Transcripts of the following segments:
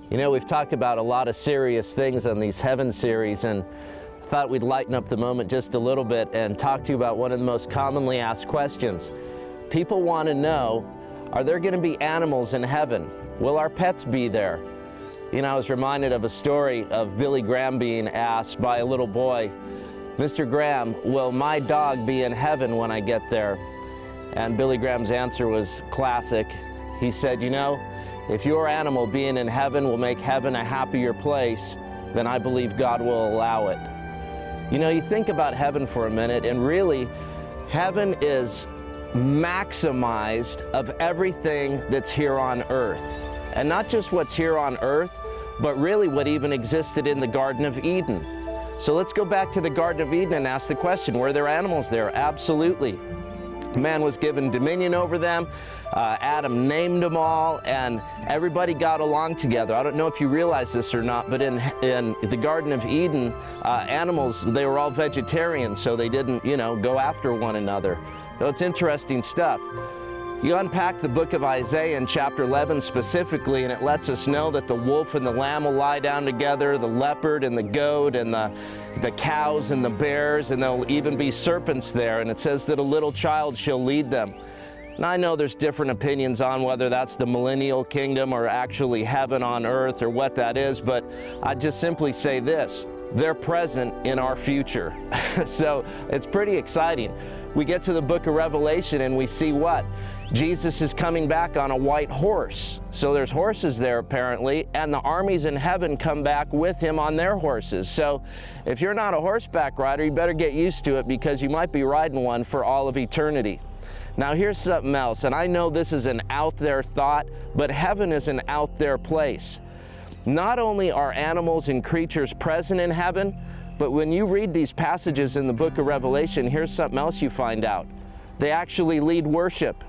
You know, we've talked about a lot of serious things on these Heaven series, and thought we'd lighten up the moment just a little bit and talk to you about one of the most commonly asked questions. People want to know, are there going to be animals in heaven? Will our pets be there? You know, I was reminded of a story of Billy Graham being asked by a little boy, Mr. Graham, will my dog be in heaven when I get there? And Billy Graham's answer was classic. He said, you know, if your animal being in heaven will make heaven a happier place, then I believe God will allow it. You know, you think about heaven for a minute, and really, heaven is maximized of everything that's here on earth. And not just what's here on earth, but really what even existed in the Garden of Eden. So let's go back to the Garden of Eden and ask the question, were there animals there? Absolutely. Man was given dominion over them. Adam named them all, and everybody got along together. I don't know if you realize this or not, but in the Garden of Eden, animals, they were all vegetarian, so they didn't, go after one another. So it's interesting stuff. You unpack the book of Isaiah in chapter 11 specifically, and it lets us know that the wolf and the lamb will lie down together, the leopard and the goat and the cows and the bears, and there'll even be serpents there. And it says that a little child shall lead them. And I know there's different opinions on whether that's the millennial kingdom or actually heaven on earth or what that is, but I just simply say this, they're present in our future. So it's pretty exciting. We get to the book of Revelation and we see what? Jesus is coming back on a white horse. So there's horses there apparently, and the armies in heaven come back with him on their horses. So if you're not a horseback rider, you better get used to it, because you might be riding one for all of eternity. Now here's something else, and I know this is an out there thought, but heaven is an out there place. Not only are animals and creatures present in heaven, but when you read these passages in the book of Revelation, here's something else you find out. They actually lead worship.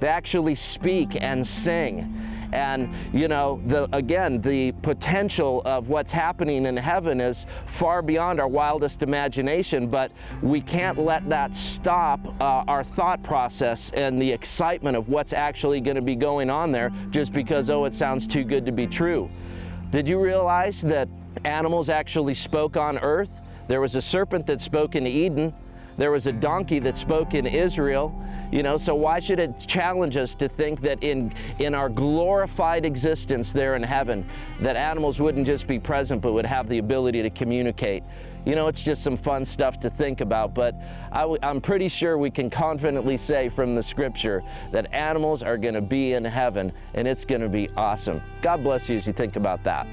They actually speak and sing. And, the potential of what's happening in heaven is far beyond our wildest imagination, but we can't let that stop our thought process and the excitement of what's actually going to be going on there just because, it sounds too good to be true. Did you realize that animals actually spoke on earth? There was a serpent that spoke in Eden. There was a donkey that spoke in Israel. So why should it challenge us to think that in our glorified existence there in heaven, that animals wouldn't just be present, but would have the ability to communicate? It's just some fun stuff to think about, but I'm pretty sure we can confidently say from the scripture that animals are going to be in heaven, and it's going to be awesome. God bless you as you think about that.